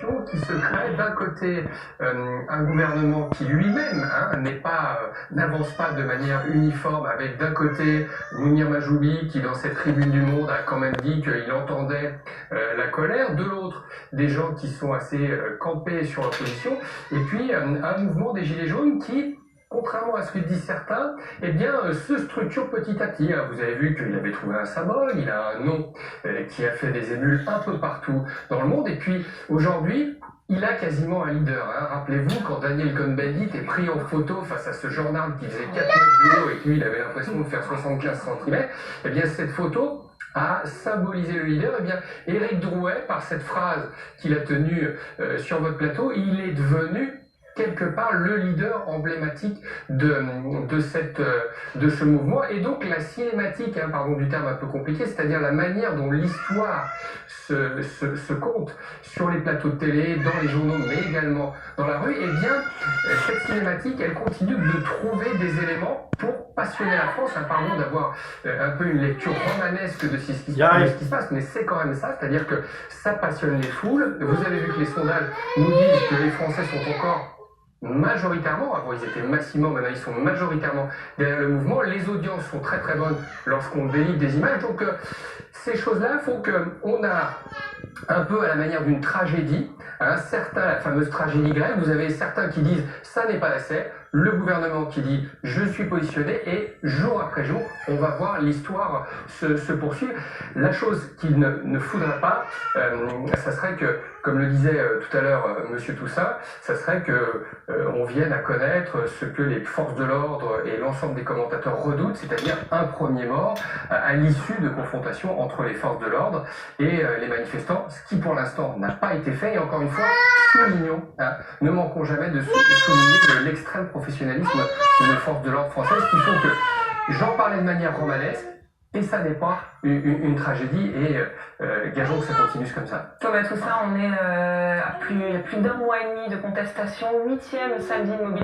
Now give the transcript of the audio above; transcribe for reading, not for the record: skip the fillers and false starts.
tension qui se crée d'un côté un gouvernement qui lui-même n'avance pas de manière uniforme, avec d'un côté Mounir Majoubi qui dans cette tribune du Monde a quand même dit qu'il entendait la colère, de l'autre des gens qui sont assez campés sur l'opposition, et puis un mouvement des Gilets jaunes qui, contrairement à ce que disent certains, se structure petit à petit. Vous avez vu qu'il avait trouvé un symbole, il a un nom qui a fait des émules un peu partout dans le monde, et puis aujourd'hui, il a quasiment un leader. Rappelez-vous, quand Daniel Cohn-Bendit est pris en photo face à ce gendarme qui faisait 4 mètres de haut et qu'il avait l'impression de faire 75 cm, cette photo a symbolisé le leader. Éric Drouet, par cette phrase qu'il a tenue sur votre plateau, il est devenu quelque part le leader emblématique de ce mouvement, et donc la cinématique, pardon du terme un peu compliqué, c'est-à-dire la manière dont l'histoire se compte sur les plateaux de télé, dans les journaux, mais également dans la rue, cette cinématique, elle continue de trouver des éléments pour passionner la France. Pardon d'avoir un peu une lecture romanesque de ce qui se passe, mais c'est quand même ça, c'est-à-dire que ça passionne les foules. Vous avez vu que les sondages nous disent que les Français sont encore majoritairement, avant ils étaient massivement, maintenant ils sont majoritairement derrière le mouvement. Les audiences sont très très bonnes lorsqu'on délivre des images, donc ces choses-là font qu'on a un peu à la manière d'une tragédie, la fameuse tragédie grecque. Vous avez certains qui disent ça n'est pas assez, le gouvernement qui dit je suis positionné, et jour après jour on va voir l'histoire se poursuivre. La chose qu'il ne faudrait pas, ça serait que, comme le disait tout à l'heure Monsieur Toussaint, ça serait que on vienne à connaître ce que les forces de l'ordre et l'ensemble des commentateurs redoutent, c'est-à-dire un premier mort à l'issue de confrontations entre les forces de l'ordre et les manifestants, ce qui pour l'instant n'a pas été fait. Et encore une fois, soulignons, ne manquons jamais de souligner l'extrême professionnalisme de nos forces de l'ordre françaises, qui font que j'en parlais de manière romanesque, et ça n'est pas une tragédie, et gageons que ça continue comme ça. Thomas Toussaint, on est il y a plus d'un mois et demi de contestation, 8e samedi de mobilisation.